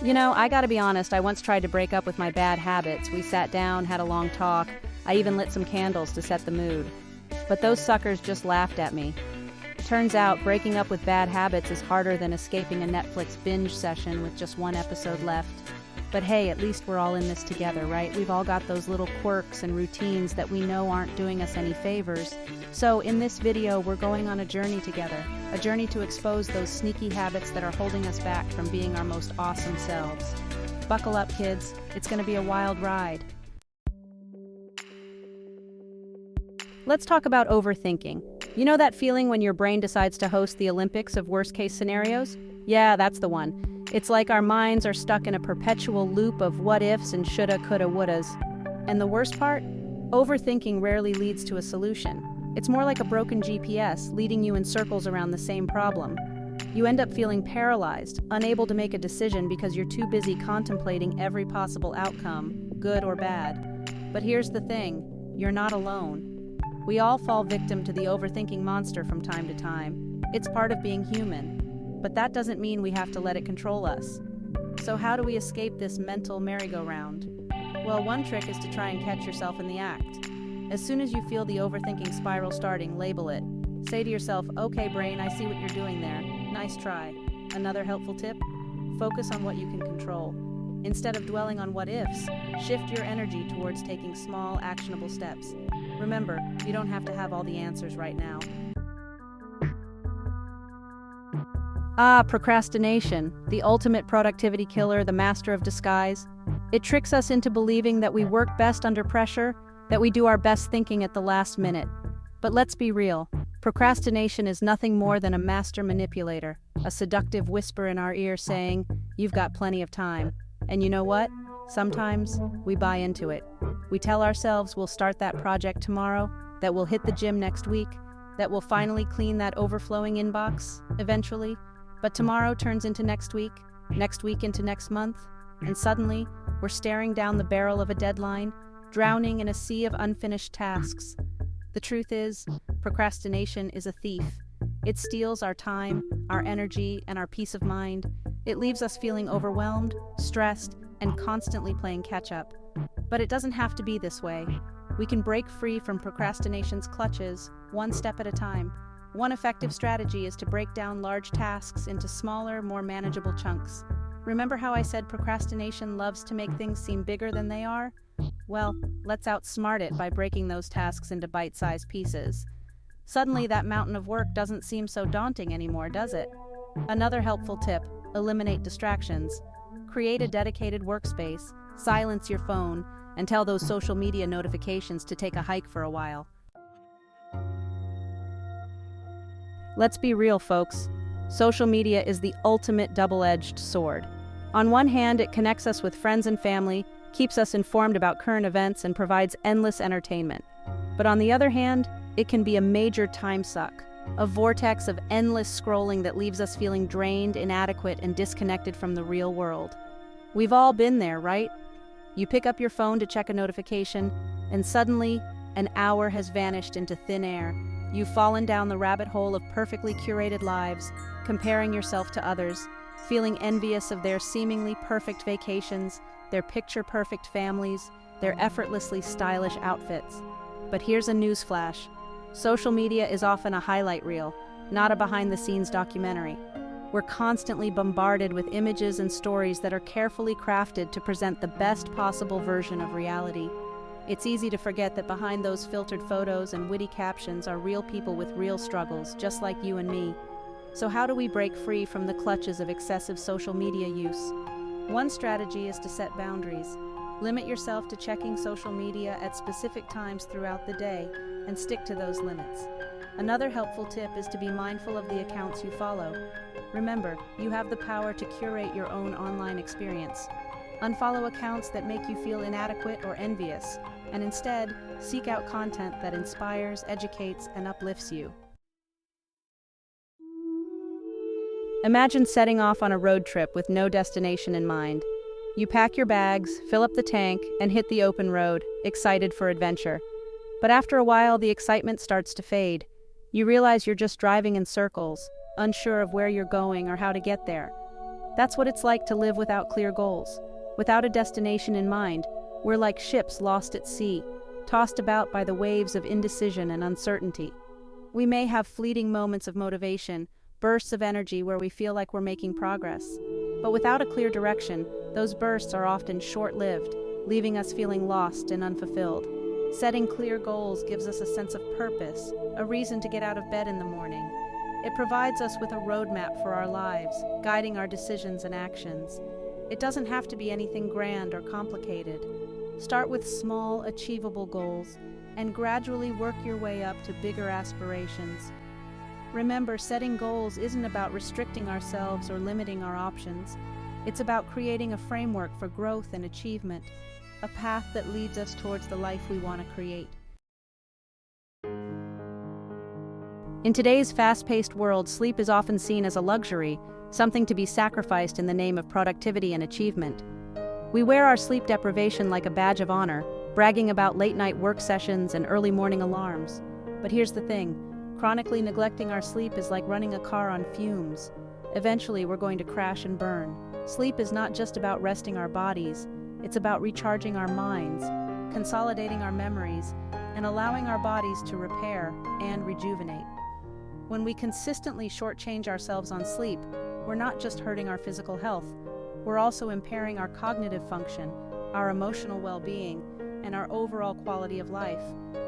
I gotta be honest, I once tried to break up with my bad habits. We sat down, had a long talk. I even lit some candles to set the mood. But those suckers just laughed at me. Turns out, breaking up with bad habits is harder than escaping a Netflix binge session with just one episode left. But hey, at least we're all in this together, right? We've all got those little quirks and routines that we know aren't doing us any favors. So in this video, we're going on a journey together. A journey to expose those sneaky habits that are holding us back from being our most awesome selves. Buckle up, kids. It's gonna be a wild ride. Let's talk about overthinking. You know that feeling when your brain decides to host the Olympics of worst-case scenarios? Yeah, that's the one. It's like our minds are stuck in a perpetual loop of what-ifs and shoulda, coulda, wouldas. And the worst part? Overthinking rarely leads to a solution. It's more like a broken GPS, leading you in circles around the same problem. You end up feeling paralyzed, unable to make a decision because you're too busy contemplating every possible outcome, good or bad. But here's the thing, you're not alone. We all fall victim to the overthinking monster from time to time. It's part of being human. But that doesn't mean we have to let it control us. So how do we escape this mental merry-go-round? Well, one trick is to try and catch yourself in the act. As soon as you feel the overthinking spiral starting, label it. Say to yourself, okay brain, I see what you're doing there. Nice try. Another helpful tip? Focus on what you can control. Instead of dwelling on what ifs, shift your energy towards taking small, actionable steps. Remember, you don't have to have all the answers right now. Procrastination, the ultimate productivity killer, the master of disguise. It tricks us into believing that we work best under pressure, that we do our best thinking at the last minute. But let's be real, procrastination is nothing more than a master manipulator, a seductive whisper in our ear saying, "You've got plenty of time." And you know what? Sometimes we buy into it. We tell ourselves we'll start that project tomorrow, that we'll hit the gym next week, that we'll finally clean that overflowing inbox eventually. But tomorrow turns into next week into next month, and suddenly we're staring down the barrel of a deadline, drowning in a sea of unfinished tasks. The truth is, procrastination is a thief. It steals our time, our energy, and our peace of mind. It leaves us feeling overwhelmed, stressed, and constantly playing catch-up. But it doesn't have to be this way. We can break free from procrastination's clutches, one step at a time. One effective strategy is to break down large tasks into smaller, more manageable chunks. Remember how I said procrastination loves to make things seem bigger than they are? Well, let's outsmart it by breaking those tasks into bite-sized pieces. Suddenly, that mountain of work doesn't seem so daunting anymore, does it? Another helpful tip, eliminate distractions. Create a dedicated workspace, silence your phone, and tell those social media notifications to take a hike for a while. Let's be real, folks. Social media is the ultimate double-edged sword. On one hand, it connects us with friends and family, keeps us informed about current events, and provides endless entertainment. But on the other hand, it can be a major time suck, a vortex of endless scrolling that leaves us feeling drained, inadequate, and disconnected from the real world. We've all been there, right? You pick up your phone to check a notification, and suddenly, an hour has vanished into thin air. You've fallen down the rabbit hole of perfectly curated lives, comparing yourself to others, feeling envious of their seemingly perfect vacations, their picture-perfect families, their effortlessly stylish outfits. But here's a newsflash. Social media is often a highlight reel, not a behind-the-scenes documentary. We're constantly bombarded with images and stories that are carefully crafted to present the best possible version of reality. It's easy to forget that behind those filtered photos and witty captions are real people with real struggles, just like you and me. So how do we break free from the clutches of excessive social media use? One strategy is to set boundaries. Limit yourself to checking social media at specific times throughout the day, and stick to those limits. Another helpful tip is to be mindful of the accounts you follow. Remember, you have the power to curate your own online experience. Unfollow accounts that make you feel inadequate or envious, and instead, seek out content that inspires, educates, and uplifts you. Imagine setting off on a road trip with no destination in mind. You pack your bags, fill up the tank, and hit the open road, excited for adventure. But after a while, the excitement starts to fade. You realize you're just driving in circles, unsure of where you're going or how to get there. That's what it's like to live without clear goals. Without a destination in mind, we're like ships lost at sea, tossed about by the waves of indecision and uncertainty. We may have fleeting moments of motivation, bursts of energy where we feel like we're making progress. But without a clear direction, those bursts are often short-lived, leaving us feeling lost and unfulfilled. Setting clear goals gives us a sense of purpose, a reason to get out of bed in the morning. It provides us with a roadmap for our lives, guiding our decisions and actions. It doesn't have to be anything grand or complicated. Start with small, achievable goals, and gradually work your way up to bigger aspirations. Remember, setting goals isn't about restricting ourselves or limiting our options. It's about creating a framework for growth and achievement, a path that leads us towards the life we want to create. In today's fast-paced world, sleep is often seen as a luxury, something to be sacrificed in the name of productivity and achievement. We wear our sleep deprivation like a badge of honor, bragging about late-night work sessions and early morning alarms. But here's the thing, chronically neglecting our sleep is like running a car on fumes. Eventually, we're going to crash and burn. Sleep is not just about resting our bodies, it's about recharging our minds, consolidating our memories, and allowing our bodies to repair and rejuvenate. When we consistently shortchange ourselves on sleep, we're not just hurting our physical health, we're also impairing our cognitive function, our emotional well-being, and our overall quality of life.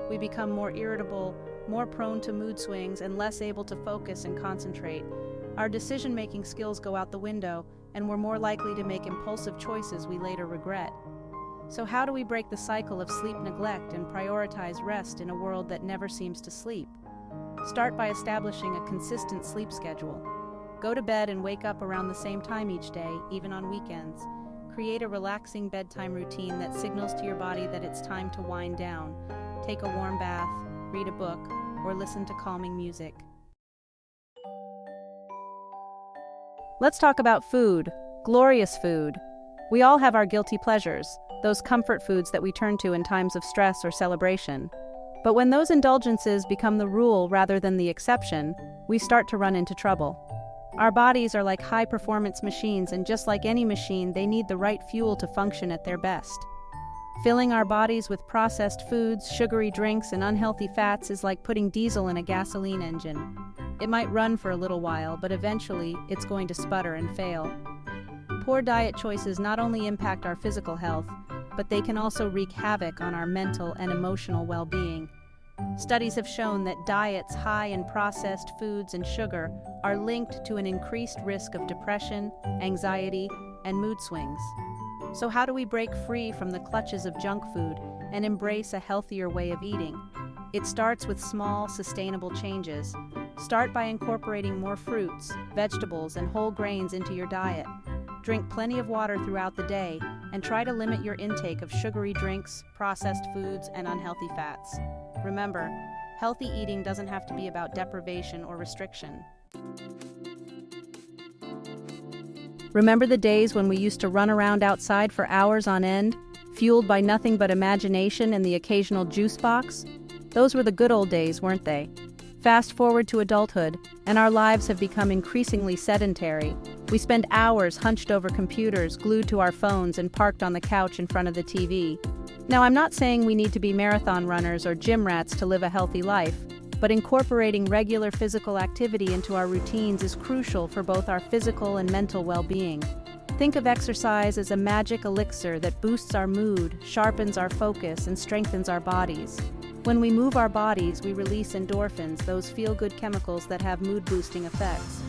We become more irritable, more prone to mood swings, and less able to focus and concentrate. Our decision-making skills go out the window, and we're more likely to make impulsive choices we later regret. So how do we break the cycle of sleep neglect and prioritize rest in a world that never seems to sleep? Start by establishing a consistent sleep schedule. Go to bed and wake up around the same time each day, even on weekends. Create a relaxing bedtime routine that signals to your body that it's time to wind down. Take a warm bath, read a book, or listen to calming music. Let's talk about food. Glorious food. We all have our guilty pleasures, those comfort foods that we turn to in times of stress or celebration. But when those indulgences become the rule rather than the exception, we start to run into trouble. Our bodies are like high-performance machines, and just like any machine, they need the right fuel to function at their best. Filling our bodies with processed foods, sugary drinks, and unhealthy fats is like putting diesel in a gasoline engine. It might run for a little while, but eventually it's going to sputter and fail. Poor diet choices not only impact our physical health, but they can also wreak havoc on our mental and emotional well-being. Studies have shown that diets high in processed foods and sugar are linked to an increased risk of depression, anxiety, and mood swings. So how do we break free from the clutches of junk food and embrace a healthier way of eating? It starts with small, sustainable changes. Start by incorporating more fruits, vegetables, and whole grains into your diet. Drink plenty of water throughout the day, and try to limit your intake of sugary drinks, processed foods, and unhealthy fats. Remember, healthy eating doesn't have to be about deprivation or restriction. Remember the days when we used to run around outside for hours on end, fueled by nothing but imagination and the occasional juice box? Those were the good old days, weren't they? Fast forward to adulthood, and our lives have become increasingly sedentary. We spend hours hunched over computers, glued to our phones, and parked on the couch in front of the TV. Now, I'm not saying we need to be marathon runners or gym rats to live a healthy life, but incorporating regular physical activity into our routines is crucial for both our physical and mental well-being. Think of exercise as a magic elixir that boosts our mood, sharpens our focus, and strengthens our bodies. When we move our bodies, we release endorphins, those feel-good chemicals that have mood-boosting effects.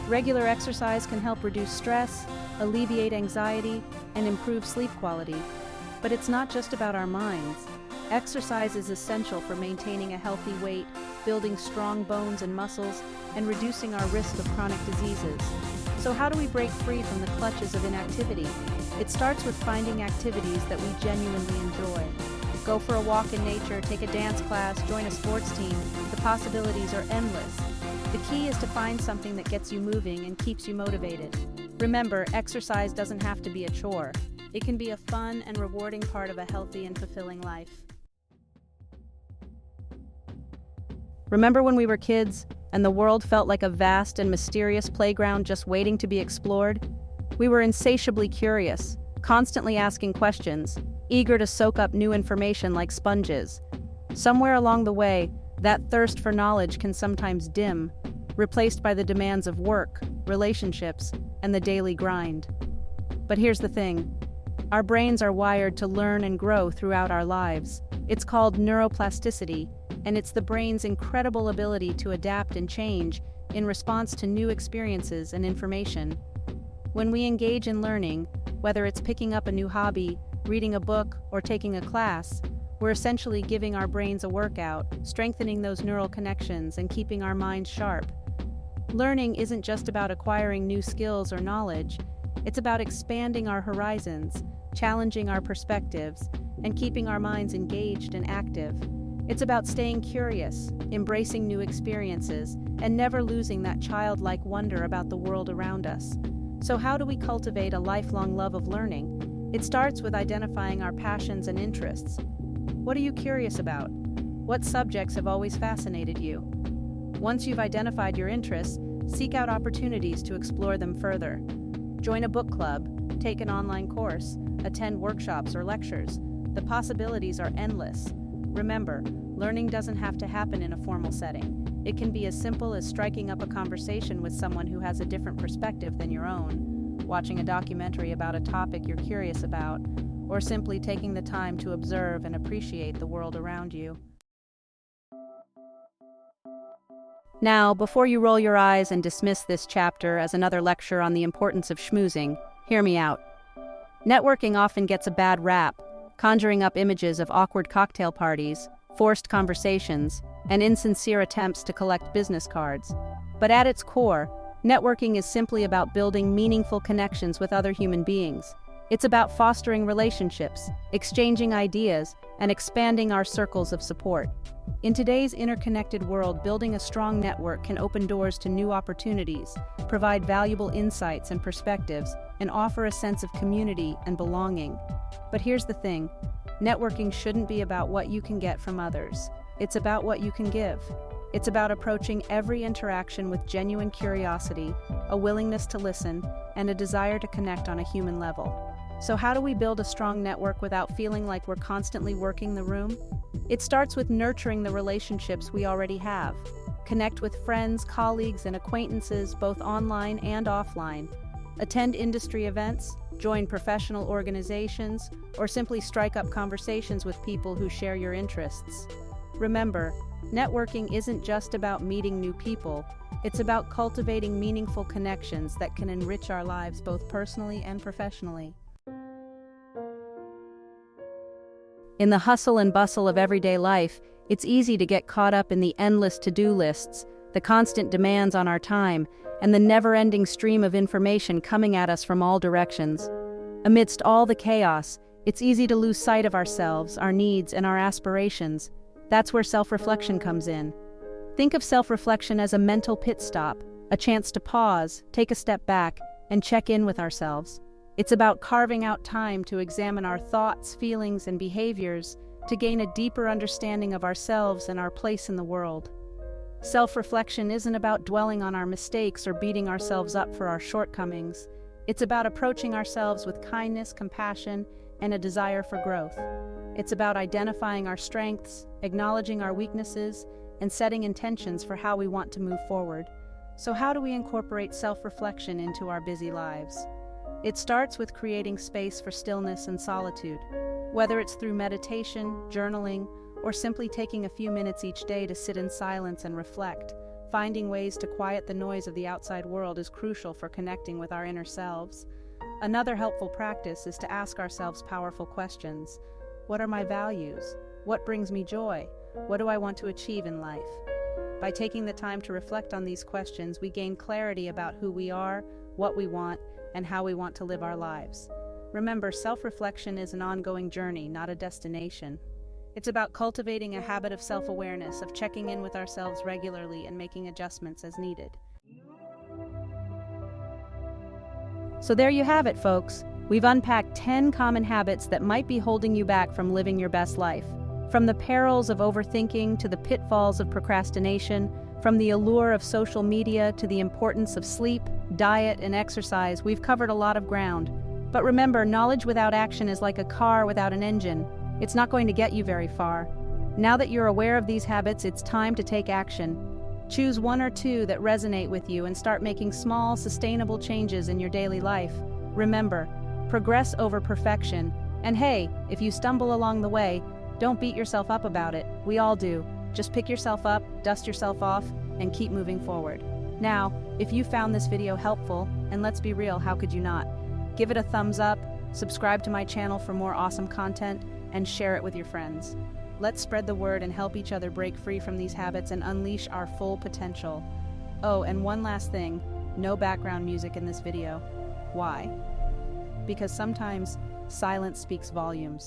Regular exercise can help reduce stress, alleviate anxiety, and improve sleep quality. But it's not just about our minds. Exercise is essential for maintaining a healthy weight, building strong bones and muscles, and reducing our risk of chronic diseases. So how do we break free from the clutches of inactivity? It starts with finding activities that we genuinely enjoy. Go for a walk in nature, take a dance class, join a sports team. The possibilities are endless. The key is to find something that gets you moving and keeps you motivated. Remember, exercise doesn't have to be a chore. It can be a fun and rewarding part of a healthy and fulfilling life. Remember when we were kids and the world felt like a vast and mysterious playground just waiting to be explored? We were insatiably curious, constantly asking questions, eager to soak up new information like sponges. Somewhere along the way, that thirst for knowledge can sometimes dim, replaced by the demands of work, relationships, and the daily grind. But here's the thing. Our brains are wired to learn and grow throughout our lives. It's called neuroplasticity, and it's the brain's incredible ability to adapt and change in response to new experiences and information. When we engage in learning, whether it's picking up a new hobby, reading a book, or taking a class, we're essentially giving our brains a workout, strengthening those neural connections and keeping our minds sharp. Learning isn't just about acquiring new skills or knowledge, it's about expanding our horizons, challenging our perspectives, and keeping our minds engaged and active. It's about staying curious, embracing new experiences, and never losing that childlike wonder about the world around us. So how do we cultivate a lifelong love of learning? It starts with identifying our passions and interests. What are you curious about? What subjects have always fascinated you? Once you've identified your interests, seek out opportunities to explore them further. Join a book club, take an online course, attend workshops or lectures. The possibilities are endless. Remember, learning doesn't have to happen in a formal setting. It can be as simple as striking up a conversation with someone who has a different perspective than your own, watching a documentary about a topic you're curious about, or simply taking the time to observe and appreciate the world around you. Now, before you roll your eyes and dismiss this chapter as another lecture on the importance of schmoozing, hear me out. Networking often gets a bad rap, conjuring up images of awkward cocktail parties, forced conversations, and insincere attempts to collect business cards. But at its core, networking is simply about building meaningful connections with other human beings. It's about fostering relationships, exchanging ideas, and expanding our circles of support. In today's interconnected world, building a strong network can open doors to new opportunities, provide valuable insights and perspectives, and offer a sense of community and belonging. But here's the thing, networking shouldn't be about what you can get from others. It's about what you can give. It's about approaching every interaction with genuine curiosity, a willingness to listen, and a desire to connect on a human level. So how do we build a strong network without feeling like we're constantly working the room? It starts with nurturing the relationships we already have. Connect with friends, colleagues, and acquaintances both online and offline. Attend industry events, join professional organizations, or simply strike up conversations with people who share your interests. Remember, networking isn't just about meeting new people, it's about cultivating meaningful connections that can enrich our lives both personally and professionally. In the hustle and bustle of everyday life, it's easy to get caught up in the endless to-do lists, the constant demands on our time, and the never-ending stream of information coming at us from all directions. Amidst all the chaos, it's easy to lose sight of ourselves, our needs, and our aspirations. That's where self-reflection comes in. Think of self-reflection as a mental pit stop, a chance to pause, take a step back, and check in with ourselves. It's about carving out time to examine our thoughts, feelings, and behaviors to gain a deeper understanding of ourselves and our place in the world. Self-reflection isn't about dwelling on our mistakes or beating ourselves up for our shortcomings. It's about approaching ourselves with kindness, compassion, and a desire for growth. It's about identifying our strengths, acknowledging our weaknesses, and setting intentions for how we want to move forward. So how do we incorporate self-reflection into our busy lives? It starts with creating space for stillness and solitude. Whether it's through meditation, journaling, or simply taking a few minutes each day to sit in silence and reflect, finding ways to quiet the noise of the outside world is crucial for connecting with our inner selves. Another helpful practice is to ask ourselves powerful questions. What are my values? What brings me joy? What do I want to achieve in life? By taking the time to reflect on these questions, we gain clarity about who we are, what we want, and how we want to live our lives. Remember, self-reflection is an ongoing journey, not a destination. It's about cultivating a habit of self-awareness, of checking in with ourselves regularly and making adjustments as needed. So there you have it, folks. We've unpacked 10 common habits that might be holding you back from living your best life. From the perils of overthinking to the pitfalls of procrastination, From the allure of social media to the importance of sleep, diet, and exercise, we've covered a lot of ground. But remember, knowledge without action is like a car without an engine. It's not going to get you very far. Now that you're aware of these habits, it's time to take action. Choose one or two that resonate with you and start making small, sustainable changes in your daily life. Remember, progress over perfection. And hey, if you stumble along the way, don't beat yourself up about it. We all do. Just pick yourself up, dust yourself off, and keep moving forward. Now, if you found this video helpful, and let's be real, how could you not? Give it a thumbs up, subscribe to my channel for more awesome content, and share it with your friends. Let's spread the word and help each other break free from these habits and unleash our full potential. Oh, and one last thing, no background music in this video. Why? Because sometimes silence speaks volumes.